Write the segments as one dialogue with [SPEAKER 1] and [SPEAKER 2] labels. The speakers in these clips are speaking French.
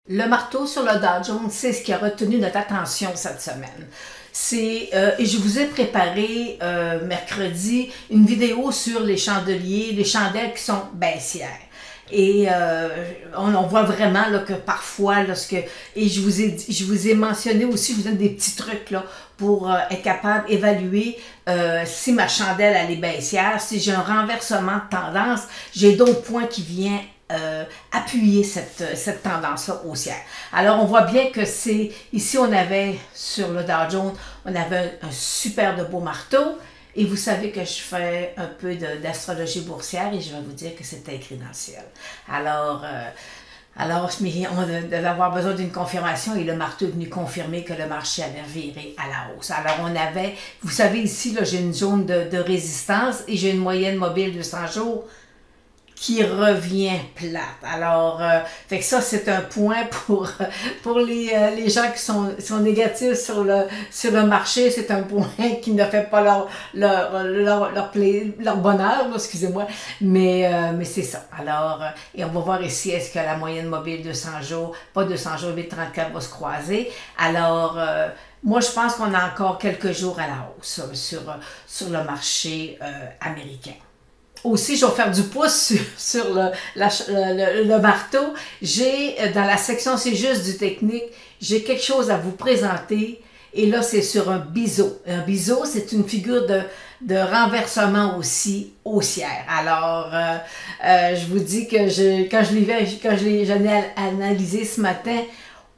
[SPEAKER 1] Le marteau sur le Dow Jones, c'est ce qui a retenu notre attention cette semaine. Et je vous ai préparé mercredi une vidéo sur les chandeliers, les chandelles qui sont baissières. Et on voit vraiment là, que parfois, et je vous ai mentionné aussi, je vous donne des petits trucs là, pour être capable d'évaluer si ma chandelle elle est baissière, si j'ai un renversement de tendance, j'ai d'autres points qui viennent appuyer cette tendance-là haussière. Alors, on voit bien que c'est, ici on avait, sur le Dow Jones, on avait un super de beau marteau, et vous savez que je fais un peu d'astrologie boursière, et je vais vous dire que c'est écrit dans le ciel. Alors, on devait avoir besoin d'une confirmation, et le marteau est venu confirmer que le marché avait viré à la hausse. Alors, on avait, vous savez ici, j'ai une zone de résistance, et j'ai une moyenne mobile de 100 jours, qui revient plate. Alors, fait que ça, c'est un point pour les gens qui sont négatifs sur le marché. C'est un point qui ne fait pas leur bonheur, excusez-moi. Mais c'est ça. Alors, et on va voir ici, est-ce que la moyenne mobile de 100 jours, pas 200 jours, mais 34 va se croiser. Alors, moi, je pense qu'on a encore quelques jours à la hausse sur le marché américain. Aussi, je vais faire du pouce sur le marteau. J'ai, dans la section c'est juste du technique, j'ai quelque chose à vous présenter. Et là, c'est sur un biseau. Un biseau, c'est une figure de renversement aussi haussière. Alors, je vous dis que quand je l'ai analysé ce matin,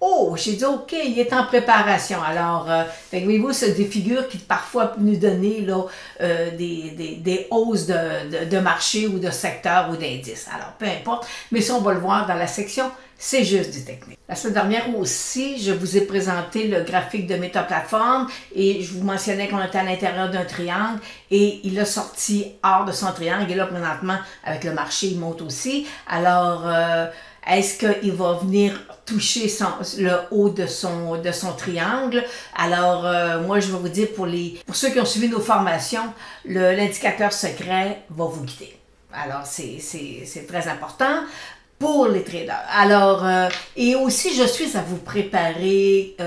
[SPEAKER 1] oh, j'ai dit, OK, il est en préparation. Alors, voyez-vous, c'est des figures qui parfois peuvent nous donner là, des hausses de marché ou de secteur ou d'indice. Alors, peu importe, mais ça, on va le voir dans la section, c'est juste du technique. La semaine dernière aussi, je vous ai présenté le graphique de Meta-Platform et je vous mentionnais qu'on était à l'intérieur d'un triangle et il a sorti hors de son triangle. Et là, présentement, avec le marché, il monte aussi. Alors, est-ce qu'il va venir toucher le haut de son triangle? Alors, moi, je vais vous dire, pour ceux qui ont suivi nos formations, l'indicateur secret va vous guider. Alors, c'est très important pour les traders. Alors, et aussi, je suis à vous préparer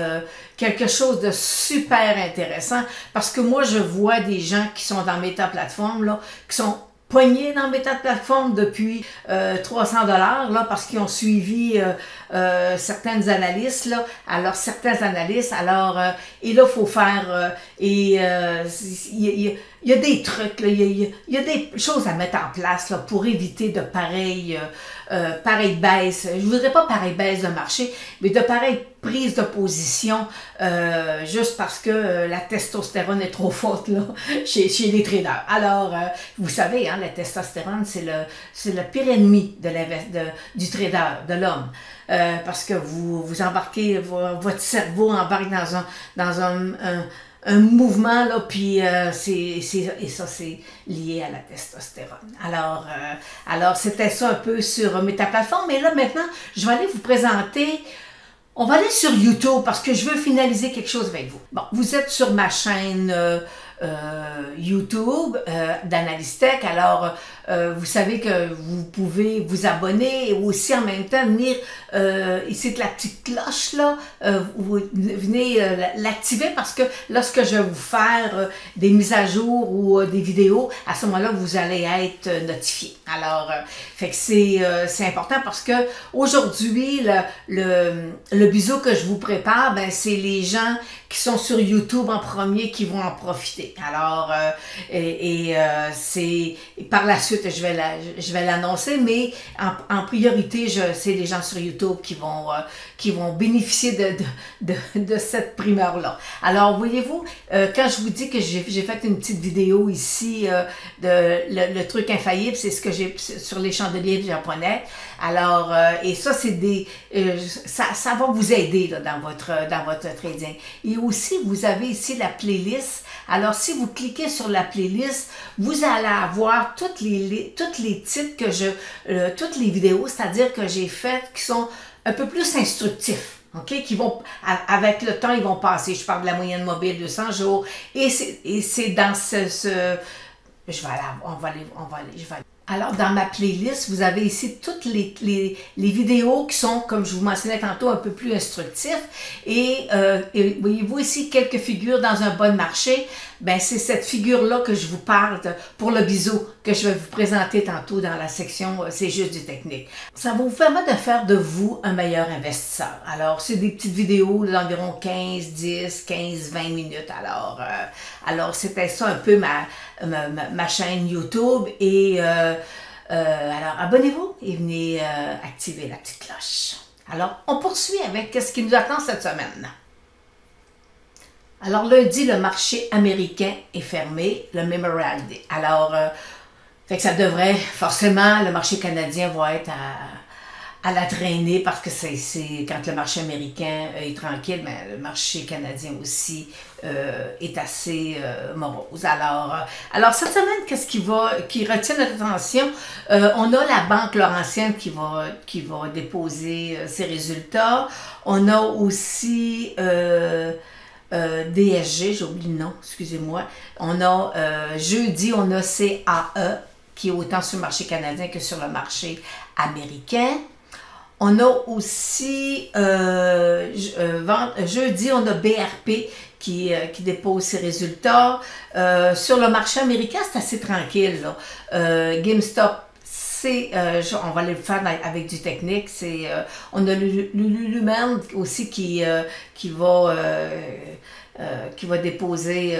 [SPEAKER 1] quelque chose de super intéressant parce que moi, je vois des gens qui sont dans Meta-Platform, là, qui sont poignés dans Meta-Platform depuis 300 $ là, parce qu'ils ont suivi certaines analystes là. Alors certains analystes, alors et là il faut faire il y a des trucs là, il y a des choses à mettre en place là pour éviter de pareilles baisses. Je voudrais pas pareille baisse de marché, mais de pareilles prises de position juste parce que la testostérone est trop forte là chez les traders. Alors vous savez, hein, la testostérone c'est le pire ennemi du trader, de l'homme. Parce que vous embarquez, votre cerveau embarque dans un mouvement, là, puis ça, c'est lié à la testostérone. Alors c'était ça un peu sur Meta-Platform, mais là, maintenant, je vais aller vous présenter. On va aller sur YouTube parce que je veux finaliser quelque chose avec vous. Bon, vous êtes sur ma chaîne YouTube d'Analyse Tech. Alors, vous savez que vous pouvez vous abonner et aussi en même temps venir ici de la petite cloche là, vous venez l'activer parce que lorsque je vais vous faire des mises à jour ou des vidéos, à ce moment-là, vous allez être notifié. Alors, fait que c'est important parce que aujourd'hui, le biseau que je vous prépare, ben, c'est les gens qui sont sur YouTube en premier qui vont en profiter. Alors, c'est par la suite, je vais l'annoncer, mais en priorité, c'est les gens sur YouTube qui vont bénéficier de cette primeur-là. Alors, voyez-vous, quand je vous dis que j'ai fait une petite vidéo ici le truc infaillible, c'est ce que j'ai sur les chandeliers japonais. Alors, et ça, c'est ça va vous aider là, dans votre trading. Et aussi, vous avez ici la playlist. Alors, si vous cliquez sur la playlist, vous allez avoir toutes les titres toutes les vidéos, c'est-à-dire que j'ai faites qui sont un peu plus instructifs. OK, qui vont, avec le temps, ils vont passer. Je parle de la moyenne mobile de 100 jours. Et c'est dans je vais aller, Alors, dans ma playlist, vous avez ici toutes les vidéos qui sont, comme je vous mentionnais tantôt, un peu plus instructifs. Et voyez-vous ici quelques figures dans un bon marché. Ben, c'est cette figure-là que je vous parle pour le biseau que je vais vous présenter tantôt dans la section C'est juste du technique. Ça va vous permettre de faire de vous un meilleur investisseur. Alors, c'est des petites vidéos d'environ 15, 10, 15, 20 minutes. Alors c'était ça un peu ma chaîne YouTube. Et alors, abonnez-vous et venez activer la petite cloche. Alors, on poursuit avec ce qui nous attend cette semaine. Alors, lundi, le marché américain est fermé, le Memorial Day. Alors, fait que ça devrait, forcément, le marché canadien va être à la traînée parce que c'est quand le marché américain est tranquille, mais le marché canadien aussi est assez morose. Alors cette semaine, qu'est-ce qui retient notre attention? On a la Banque Laurentienne qui va déposer ses résultats. On a aussi DSG, j'ai oublié le nom, excusez-moi. On a jeudi, on a CAE qui est autant sur le marché canadien que sur le marché américain. On a aussi, jeudi, on a BRP qui dépose ses résultats. Sur le marché américain, c'est assez tranquille, là. GameStop, on va le faire avec du technique. On a Lululemon aussi qui va déposer,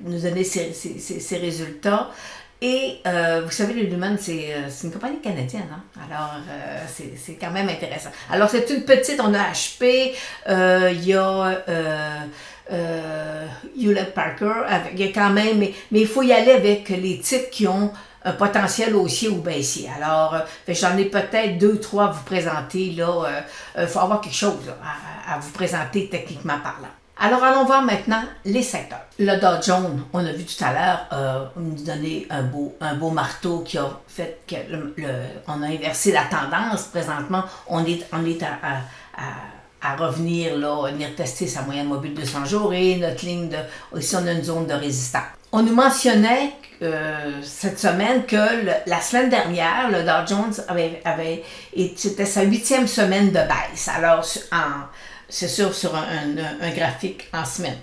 [SPEAKER 1] nous donner ses résultats. Et vous savez, Lululemon, c'est une compagnie canadienne, hein? Alors c'est quand même intéressant. Alors c'est une petite, on a HP, il y a Hewlett Packard, il y a quand même, mais il faut y aller avec les titres qui ont un potentiel haussier ou baissier. Alors, j'en ai peut-être 2, 3 à vous présenter, là. Il faut avoir quelque chose là, à vous présenter techniquement parlant. Alors, allons voir maintenant les secteurs. Le Dow Jones, on a vu tout à l'heure, nous donner un beau marteau qui a fait que on a inversé la tendance. Présentement, on est à revenir, là, venir tester sa moyenne mobile de 200 jours et notre ligne ici, on a une zone de résistance. On nous mentionnait cette semaine que la semaine dernière, le Dow Jones c'était sa 8e semaine de baisse. Alors, c'est sûr, sur un graphique en semaine.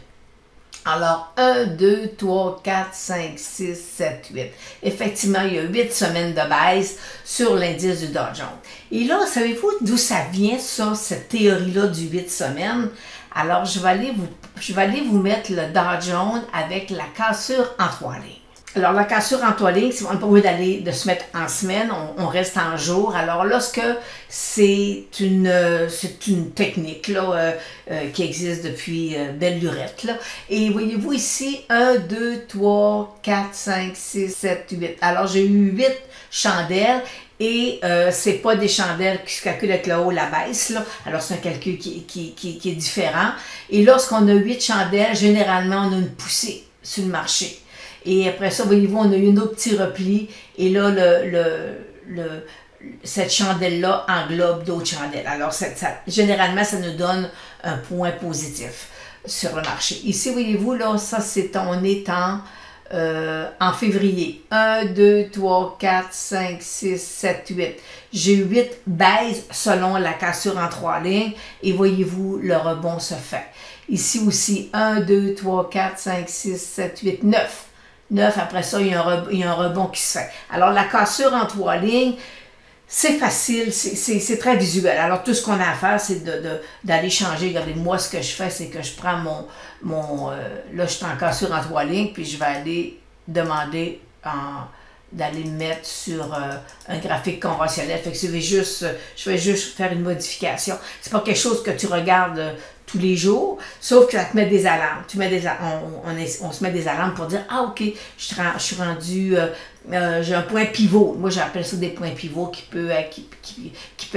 [SPEAKER 1] Alors, 1, 2, 3, 4, 5, 6, 7, 8. Effectivement, il y a 8 semaines de baisse sur l'indice du Dow Jones. Et là, savez-vous d'où ça vient, ça, cette théorie-là du 8 semaines? Alors, je vais aller vous mettre le Dow Jones avec la cassure en 3 lignes. Alors, la cassure en 3 lignes, on n'a pas besoin de se mettre en semaine, on reste en jour. Alors, lorsque c'est une technique là, qui existe depuis belle lurette. Là. Et voyez-vous ici, 1, 2, 3, 4, 5, 6, 7, 8. Alors, j'ai eu 8 chandelles. Et c'est pas des chandelles qui se calculent avec le haut la baisse, là. Alors c'est un calcul qui est différent. Et lorsqu'on a 8 chandelles, généralement on a une poussée sur le marché. Et après ça, voyez-vous, on a eu un autre petit repli. Et là, cette chandelle-là englobe d'autres chandelles. Alors généralement, ça nous donne un point positif sur le marché. Ici, voyez-vous, là, ça on est en février. 1, 2, 3, 4, 5, 6, 7, 8. J'ai 8 baisses selon la cassure en 3 lignes et voyez-vous, le rebond se fait. Ici aussi, 1, 2, 3, 4, 5, 6, 7, 8, 9. 9, après ça, il y a un rebond qui se fait. Alors, la cassure en 3 lignes, c'est facile, c'est très visuel. Alors, tout ce qu'on a à faire, c'est d'aller changer. Regardez, moi, ce que je fais, c'est que je prends là, je suis en cassure en 3 lignes, puis je vais aller demander d'aller me mettre sur un graphique conventionnel. Fait que je vais juste faire une modification. C'est pas quelque chose que tu regardes tous les jours, sauf que ça te met des alarmes. On se met des alarmes pour dire « Ah, OK, je suis rendu... j'ai un point pivot. » Moi, j'appelle ça des points pivots qui peut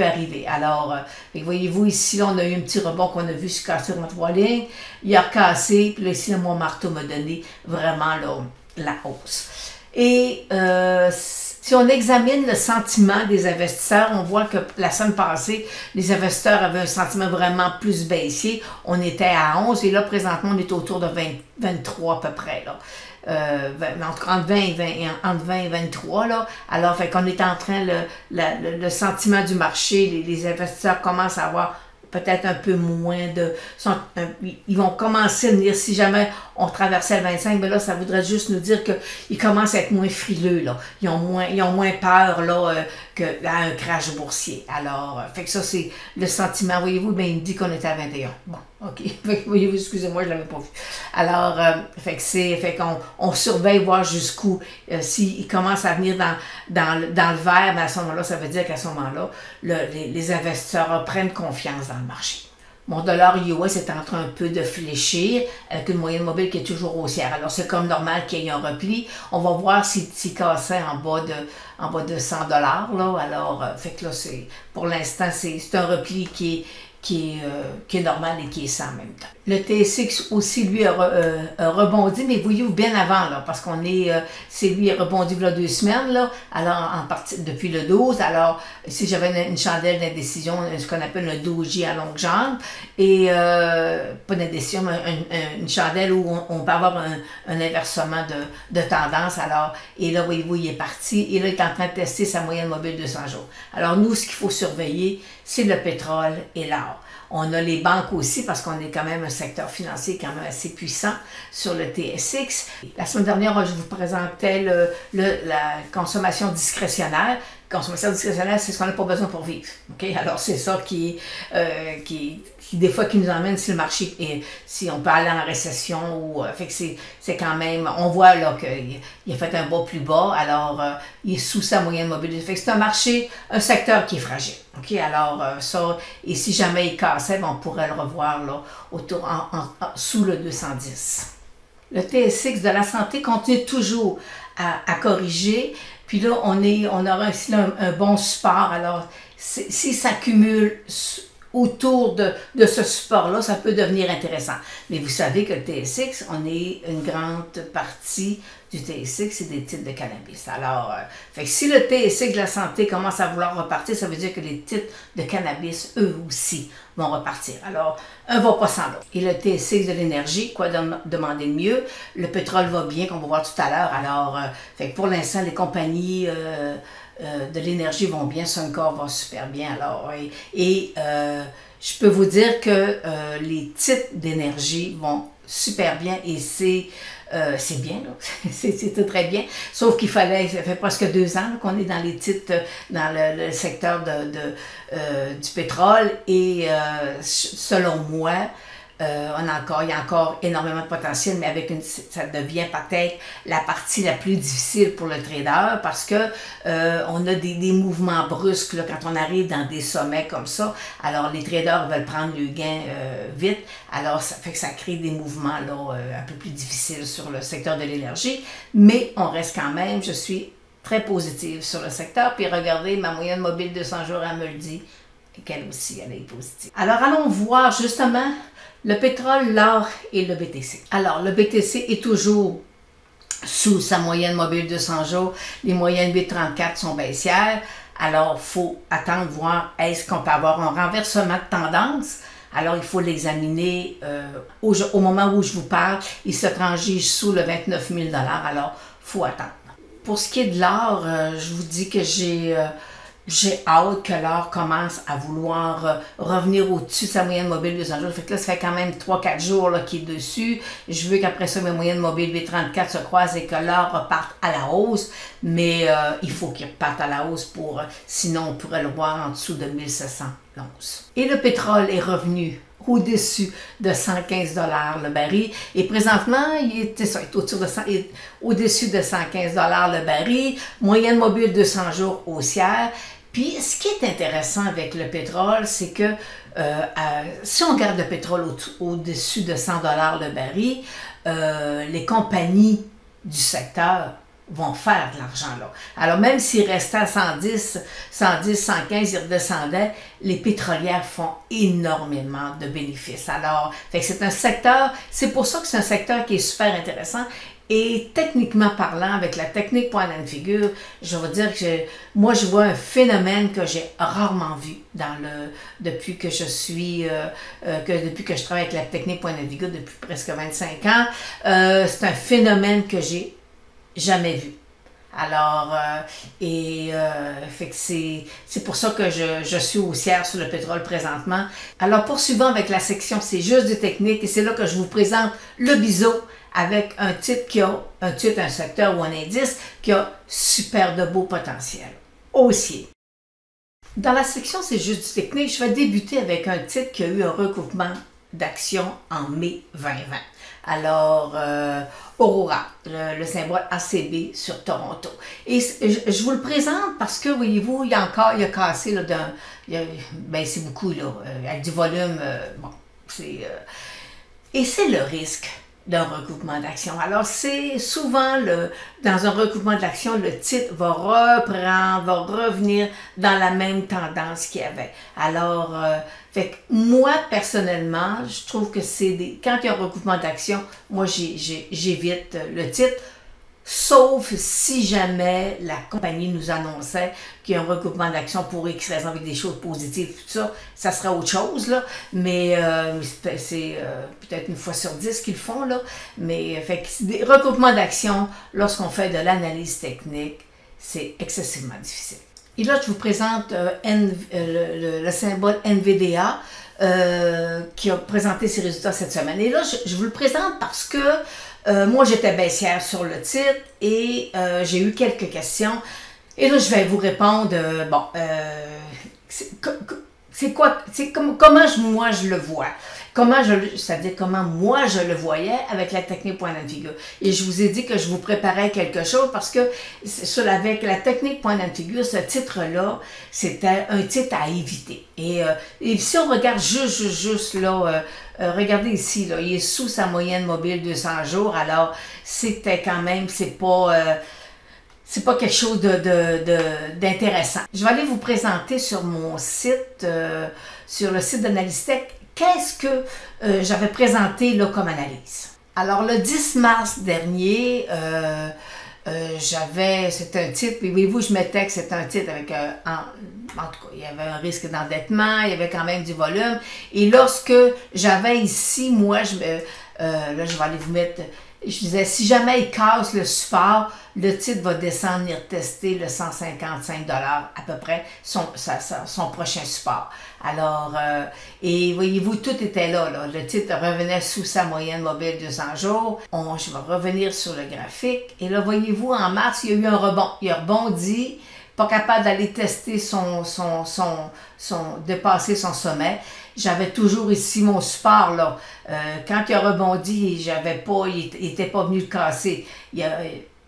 [SPEAKER 1] arriver. Alors, voyez-vous, ici, là, on a eu un petit rebond qu'on a vu sur cassure en 3 lignes. Il a recassé, puis là, ici, mon marteau m'a donné vraiment là, la hausse. Et si on examine le sentiment des investisseurs, on voit que la semaine passée, les investisseurs avaient un sentiment vraiment plus baissier. On était à 11 et là, présentement, on est autour de 23 à peu près. Là. entre 20 et 20, entre 20 et 23, là. Alors, fait qu'on est en train, le sentiment du marché, les investisseurs commencent à avoir peut-être un peu moins de... ils vont commencer à venir, si jamais on traversait le 25, mais là, ça voudrait juste nous dire qu'ils commencent à être moins frileux, là. Ils ont moins peur, là, qu'un crash boursier. Alors, fait que ça, c'est le sentiment. Voyez-vous, ben, il me dit qu'on était à 21. Bon, OK. Voyez-vous, excusez-moi, je ne l'avais pas vu. Alors, fait qu'on surveille, voir jusqu'où, s'il commence à venir dans le vert, ben à ce moment-là, ça veut dire qu'à ce moment-là, les investisseurs prennent confiance dans le marché. Mon dollar US est en train un peu de fléchir avec une moyenne mobile qui est toujours haussière. Alors, c'est comme normal qu'il y ait un repli. On va voir s'il cassait en bas de 100 $. Là. Alors, fait que là, pour l'instant, c'est un repli qui est normal et qui est sain en même temps. Le TSX aussi, lui, a rebondi, mais voyez-vous, bien avant, là, parce c'est lui qui a rebondi il y a 2 semaines, là, alors, depuis le 12. Alors, si j'avais une chandelle d'indécision, ce qu'on appelle un doji à longue jambe, et pas d'indécision, mais une chandelle où on peut avoir un inversement de tendance. Alors, et là, voyez-vous, il est parti, et là, il est en train de tester sa moyenne mobile 200 jours. Alors, nous, ce qu'il faut surveiller, c'est le pétrole et l'or. On a les banques aussi parce qu'on est quand même un secteur financier quand même assez puissant sur le TSX. La semaine dernière, je vous présentais la consommation discrétionnaire. Consommation discrétionnaire, c'est ce qu'on n'a pas besoin pour vivre. Okay? Alors, c'est ça qui des fois qui nous emmène si le marché si on peut aller en récession ou fait que c'est quand même, on voit là qu'il a fait un bas plus bas, alors il est sous sa moyenne mobile. Fait que c'est un secteur qui est fragile. OK? Alors ça, et si jamais il cassait, ben, on pourrait le revoir là sous le 210. Le TSX de la santé continue toujours à corriger. Puis là, on aura ici un bon support. Alors, si ça cumule autour de ce support-là, ça peut devenir intéressant. Mais vous savez que le TSX, on est une grande partie du TSX, c'est des titres de cannabis. Alors, fait que si le TSX de la santé commence à vouloir repartir, ça veut dire que les titres de cannabis, eux aussi, vont repartir. Alors, un va pas sans l'autre. Et le TSX de l'énergie, quoi demander de mieux? Le pétrole va bien, qu'on va voir tout à l'heure. Alors, fait que pour l'instant, les compagnies de l'énergie vont bien, Suncor va super bien. Alors, je peux vous dire que les titres d'énergie vont super bien et c'est bien, là. C'est très bien. Sauf ça fait presque 2 ans qu'on est dans les titres, dans le secteur du pétrole et selon moi, il y a encore énormément de potentiel, mais ça devient peut-être la partie la plus difficile pour le trader parce que on a des mouvements brusques là, quand on arrive dans des sommets comme ça. Alors, les traders veulent prendre le gain vite. Alors, ça fait que ça crée des mouvements là, un peu plus difficiles sur le secteur de l'énergie. Mais on reste quand même, je suis très positive sur le secteur. Puis regardez, ma moyenne mobile 200 jours, elle me le dit qu'elle aussi, elle est positive. Alors, allons voir justement le pétrole, l'or et le BTC. Alors, le BTC est toujours sous sa moyenne mobile 200 jours. Les moyennes 8,34 sont baissières. Alors, il faut attendre, voir est-ce qu'on peut avoir un renversement de tendance. Alors, il faut l'examiner au moment où je vous parle. Il se transige sous le 29 000 $. Alors, il faut attendre. Pour ce qui est de l'or, je vous dis que j'ai hâte que l'or commence à vouloir revenir au-dessus de sa moyenne mobile de 200 jours. Fait que là, ça fait quand même 3-4 jours qu'il est dessus. Je veux qu'après ça, mes moyennes mobiles 8,34 se croisent et que l'or reparte à la hausse. Mais il faut qu'il reparte à la hausse sinon on pourrait le voir en dessous de 1700 l'once. Et le pétrole est revenu au-dessus de 115 $ le baril. Et présentement, il est au-dessus de 115 $ le baril. Moyenne mobile 200 jours haussière. Puis, ce qui est intéressant avec le pétrole, c'est que si on garde le pétrole au-dessus de 100 $ le baril, les compagnies du secteur vont faire de l'argent là. Alors, même s'il restait à 110, 115, ils redescendaient, les pétrolières font énormément de bénéfices. Alors, fait que c'est un secteur, c'est pour ça que c'est un secteur qui est super intéressant Et techniquement parlant, avec la technique point and figure, je vais dire que moi je vois un phénomène que j'ai rarement vu depuis que je suis, depuis que je travaille avec la technique point and figure depuis presque 25 ans. C'est un phénomène que j'ai jamais vu. Alors, fait que c'est pour ça que je suis haussière sur le pétrole présentement. Alors, poursuivons avec la section C'est juste du technique et c'est là que je vous présente le biseau avec un titre un secteur ou un indice qui a super de beau potentiel. Haussier. Dans la section C'est juste du technique, je vais débuter avec un titre qui a eu un recoupement d'actions en mai 2020. Alors, Aurora, le symbole ACB sur Toronto. Et je vous le présente parce que, voyez-vous, il a cassé, là, c'est beaucoup, là, avec du volume, et c'est le risque d'un recoupement d'actions. Alors, c'est souvent, dans un recoupement d'actions, le titre va revenir dans la même tendance qu'il y avait. Alors, fait que moi, personnellement, je trouve que quand il y a un recoupement d'actions, moi, j'évite le titre, sauf si jamais la compagnie nous annonçait qu'il y a un recoupement d'actions pour X raisons avec des choses positives, tout ça, ça serait autre chose, là. Mais c'est peut-être une fois sur 10 qu'ils le font, là. Mais fait que des recoupements d'actions, lorsqu'on fait de l'analyse technique, c'est excessivement difficile. Et là, je vous présente le symbole NVDA qui a présenté ses résultats cette semaine. Et là, je vous le présente parce que moi, j'étais baissière sur le titre et j'ai eu quelques questions. Et là, je vais vous répondre, comment moi je le vois. C'est-à-dire comment moi je le voyais avec la technique point and figure. Et je vous ai dit que je vous préparais quelque chose parce que avec la technique point and figure, ce titre-là, c'était un titre à éviter. Et si on regarde juste là, regardez ici, là, il est sous sa moyenne mobile 200 jours, alors c'était quand même, c'est pas quelque chose d'intéressant. Je vais aller vous présenter sur mon site, sur le site d'Analystech, qu'est-ce que j'avais présenté là comme analyse. Alors, le 10 mars dernier, c'était un titre, puis voyez-vous, je mettais que c'était un titre avec, en tout cas, il y avait un risque d'endettement, il y avait quand même du volume. Et lorsque j'avais ici, moi, là, je vais aller vous mettre, je disais, si jamais il casse le support, le titre va descendre et retester le 155 $ à peu près, son prochain support. Alors, et voyez-vous, tout était là. Le titre revenait sous sa moyenne mobile 200 jours. Je vais revenir sur le graphique. Et là, voyez-vous, en mars, il y a eu un rebond. Il a rebondi, pas capable d'aller tester dépasser son sommet. J'avais toujours ici mon support, là. Quand il a rebondi, il n'était pas venu le casser.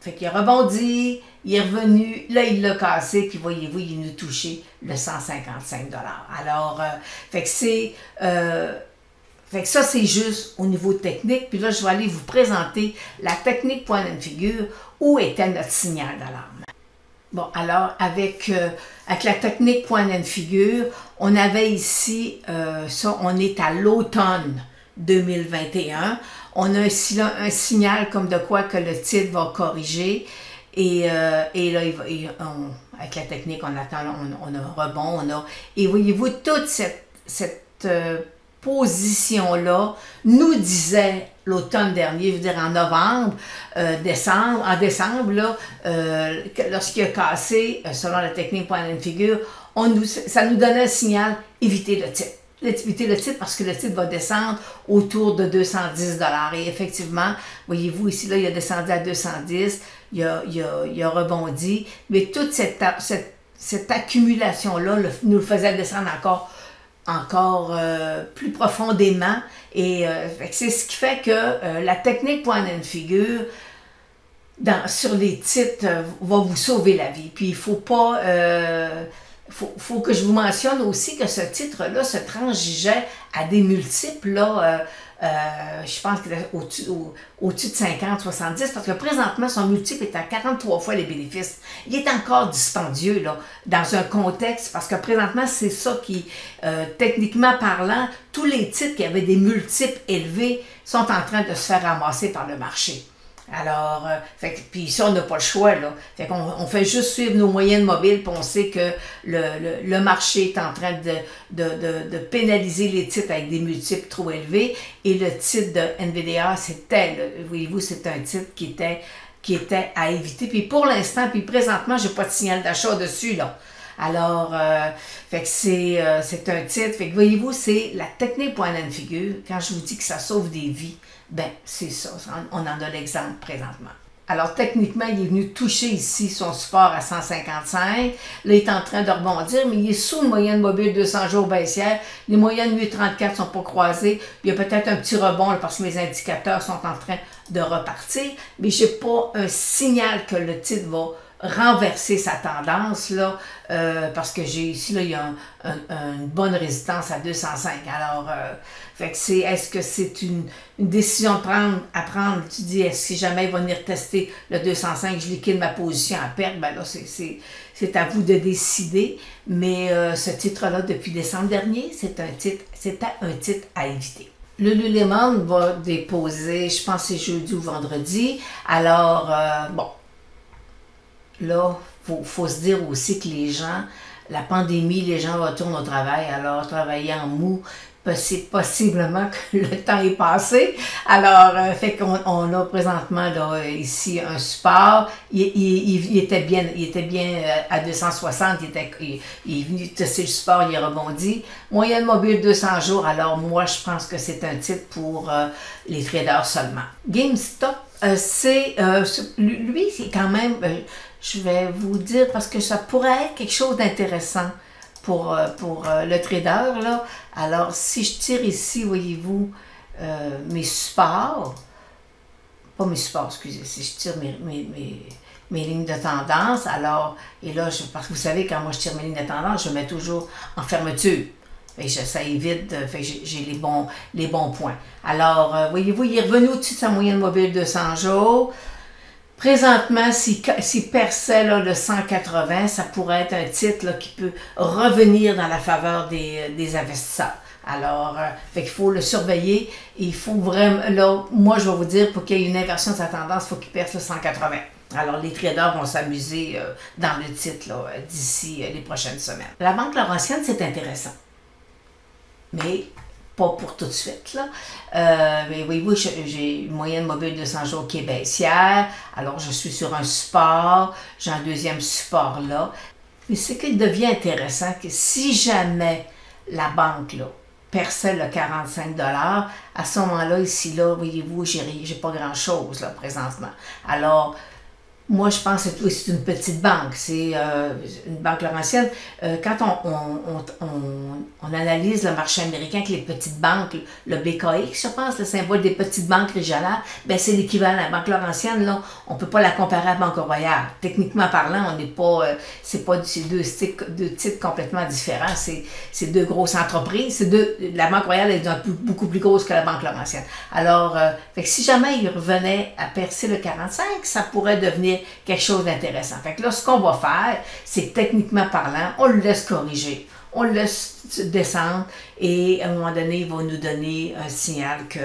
[SPEAKER 1] Fait qu'il a rebondi, il est revenu, là il l'a cassé, puis voyez-vous, il nous touché le 155 $. Alors, fait que ça c'est juste au niveau technique, puis là je vais aller vous présenter la technique point and figure, où était notre signal d'alarme. Bon, alors avec la technique point and figure, on avait ici, on est à l'automne 2021. On a un signal comme de quoi que le titre va corriger. Et là, avec la technique, on attend, on a un rebond. Et voyez-vous, toute cette position-là nous disait l'automne dernier, je veux dire en novembre, en décembre, là, lorsqu'il a cassé, selon la technique point and figure, ça nous donnait un signal, éviter le titre. Éviter le titre parce que le titre va descendre autour de 210 $. Et effectivement, voyez-vous ici, là, il a descendu à 210, il a rebondi, mais toute cette accumulation-là nous le faisait descendre encore plus profondément. Et c'est ce qui fait que la technique point and figure sur les titres va vous sauver la vie. Puis il ne faut pas... faut que je vous mentionne aussi que ce titre-là se transigeait à des multiples, là, je pense qu'il est au-dessus de 50, 70, parce que présentement, son multiple est à 43 fois les bénéfices. Il est encore dispendieux, là, dans un contexte, parce que présentement, c'est ça qui, techniquement parlant, tous les titres qui avaient des multiples élevés sont en train de se faire ramasser par le marché. Alors, puis ça, on n'a pas le choix, là. Fait qu'on fait juste suivre nos moyennes mobiles, puis on sait que le marché est en train de pénaliser les titres avec des multiples trop élevés. Et le titre de NVIDIA, voyez-vous, c'est un titre qui était à éviter. Puis pour l'instant, puis présentement, j'ai pas de signal d'achat dessus, là. Alors, fait que c'est un titre. Fait que voyez-vous, c'est la technique point and figure. Quand je vous dis que ça sauve des vies, ben c'est ça. On en a l'exemple présentement. Alors, techniquement, il est venu toucher ici son support à 155. Là, il est en train de rebondir, mais il est sous une moyenne mobile 200 jours baissière. Les moyennes 8,34 ne sont pas croisées. Il y a peut-être un petit rebond là, parce que mes indicateurs sont en train de repartir, mais je n'ai pas un signal que le titre va renverser sa tendance, là, parce que j'ai ici, là, il y a une bonne résistance à 205. Alors, fait que est-ce que c'est une décision à prendre? Tu dis, est-ce que jamais il va venir tester le 205, je liquide ma position à perte? Ben là, c'est à vous de décider. Mais ce titre-là, depuis décembre dernier, c'était un titre à éviter. Le Lululemon va déposer, je pense que c'est jeudi ou vendredi. Alors, bon, là, faut se dire aussi que les gens, la pandémie, les gens retournent au travail, alors travailler en mou, c'est possiblement que le temps est passé. Alors, fait qu'on a présentement là, ici un support. Il était bien à 260, il est venu tester le support, il a rebondi. Moyenne mobile 200 jours, alors moi je pense que c'est un titre pour les traders seulement. GameStop, lui, c'est quand même, je vais vous dire, parce que ça pourrait être quelque chose d'intéressant pour le trader, là. Alors, si je tire ici, voyez-vous, mes supports, pas mes supports, excusez, si je tire mes lignes de tendance, alors, et là, parce que vous savez, quand moi je tire mes lignes de tendance, je mets toujours en fermeture. Ça évite, j'ai les bons points. Alors, voyez-vous, il est revenu au-dessus de sa moyenne mobile de 100 jours. Présentement, s'il perçait là, le 180, ça pourrait être un titre là, qui peut revenir dans la faveur des investisseurs. Alors, il faut le surveiller. Il faut vraiment, là, moi je vais vous dire, pour qu'il y ait une inversion de sa tendance, il faut qu'il perce le 180. Alors, les traders vont s'amuser dans le titre d'ici les prochaines semaines. La Banque Laurentienne, c'est intéressant. Mais pas pour tout de suite, là. Mais oui, j'ai une moyenne mobile de 100 jours qui est baissière. Alors, je suis sur un support. J'ai un deuxième support là. Mais ce qui devient intéressant, que si jamais la banque, là, perçait le 45 $, à ce moment-là, ici, là, voyez-vous, j'ai pas grand-chose, là, présentement. Alors, moi, je pense que c'est une petite banque, c'est une banque laurentienne. Quand on analyse le marché américain avec les petites banques, le BKX, je pense, le symbole des petites banques régionales, ben c'est l'équivalent. La banque laurentienne, là, on ne peut pas la comparer à la Banque Royale. Techniquement parlant, on n'est pas, c'est deux titres complètement différents. C'est deux grosses entreprises. La Banque Royale est beaucoup plus grosse que la Banque Laurentienne. Alors, fait que si jamais il revenait à percer le 45, ça pourrait devenir quelque chose d'intéressant. Fait que là, ce qu'on va faire, c'est que techniquement parlant, on le laisse corriger, on le laisse descendre et à un moment donné, il va nous donner un signal que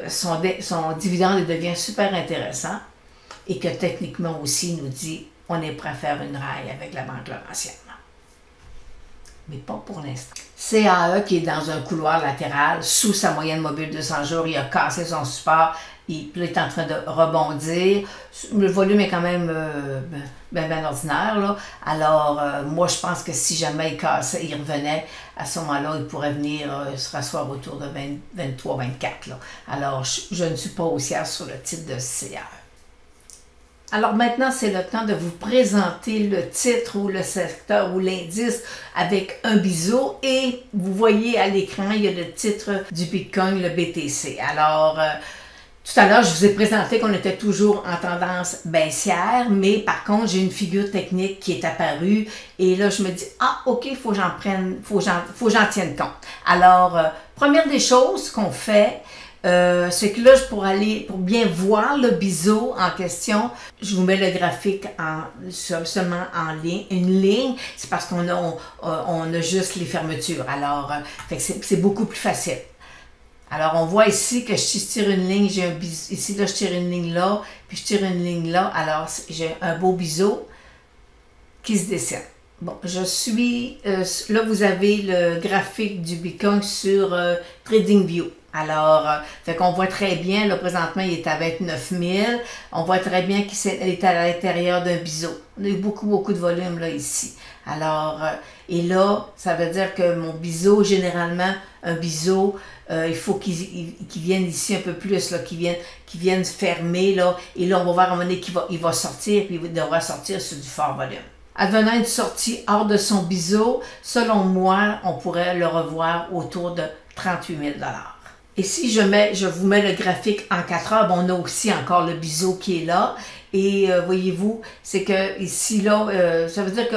[SPEAKER 1] son dividende devient super intéressant et que techniquement aussi, il nous dit on est prêt à faire une raille avec la Banque Laurentienne. Mais pas pour l'instant. CAE qui est dans un couloir latéral sous sa moyenne mobile de 100 jours, il a cassé son support, il est en train de rebondir. Le volume est quand même ben ordinaire, là. Alors, moi, je pense que si jamais il cassait, il revenait, à ce moment-là, il pourrait venir se rasseoir autour de 23-24. Alors, je ne suis pas haussière sur le titre de CAE. Alors maintenant, c'est le temps de vous présenter le titre ou le secteur ou l'indice avec un biseau et vous voyez à l'écran, il y a le titre du Bitcoin, le BTC. Alors, tout à l'heure, je vous ai présenté qu'on était toujours en tendance baissière, mais par contre, j'ai une figure technique qui est apparue et là, je me dis, ah, ok, faut que j'en tienne compte. Alors, première des choses qu'on fait, c'est que là, pour bien voir le biseau en question, je vous mets le graphique seulement en ligne, une ligne, c'est parce qu'on a juste les fermetures. Alors, c'est beaucoup plus facile. Alors, on voit ici que si je tire une ligne, j'ai un biseau. Ici, là, je tire une ligne là, puis je tire une ligne là. Alors, j'ai un beau biseau qui se dessine. Bon, je suis... là, vous avez le graphique du Bitcoin sur TradingView. Alors, fait qu'on voit très bien, là, présentement, il est à 29 000. On voit très bien qu'il est à l'intérieur d'un biseau. On a eu beaucoup de volume, là, ici. Alors, et là, ça veut dire que mon biseau, généralement, un biseau, il faut qu'il vienne ici un peu plus, là, qu'il vienne fermer, là. Et là, on va voir à un moment donné qu'il va sortir, puis il devra sortir sur du fort volume. Advenant une sortie hors de son biseau, selon moi, on pourrait le revoir autour de 38 000 $. Et si je vous mets le graphique en 4 heures, bon, on a aussi encore le biseau qui est là. Et voyez-vous, c'est que ici, là, ça veut dire que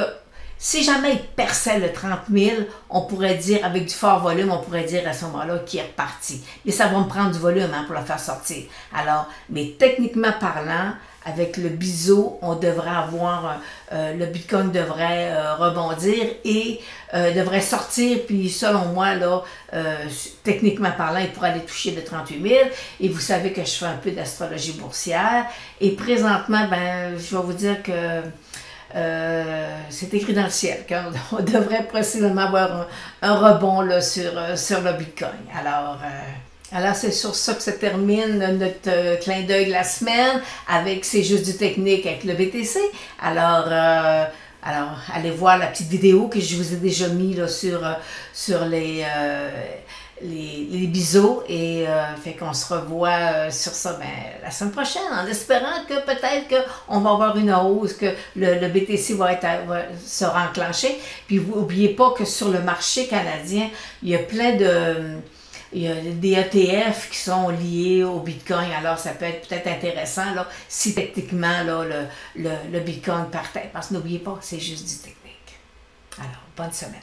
[SPEAKER 1] si jamais il perçait le 30 000, on pourrait dire, avec du fort volume, on pourrait dire à ce moment-là qu'il est reparti. Mais ça va me prendre du volume pour le faire sortir. Alors, mais techniquement parlant, avec le biseau, on devrait avoir, le Bitcoin devrait rebondir et devrait sortir, puis selon moi, là, techniquement parlant, il pourrait aller toucher le 38 000. Et vous savez que je fais un peu d'astrologie boursière. Et présentement, ben, je vais vous dire que c'est écrit dans le ciel qu'on devrait possiblement avoir un rebond là, sur le Bitcoin. Alors c'est sur ça que se termine notre clin d'œil de la semaine avec C'est juste du technique avec le BTC. Alors, allez voir la petite vidéo que je vous ai déjà mis là, sur les biseaux et fait qu'on se revoit sur ça la semaine prochaine en espérant que peut-être qu'on va avoir une hausse, que le BTC va sera enclenché. Puis vous n'oubliez pas que sur le marché canadien, il y a plein il y a des ETF qui sont liés au Bitcoin, alors ça peut être peut-être intéressant là, si techniquement là, le Bitcoin partait. Parce que n'oubliez pas, c'est juste du technique. Alors, bonne semaine.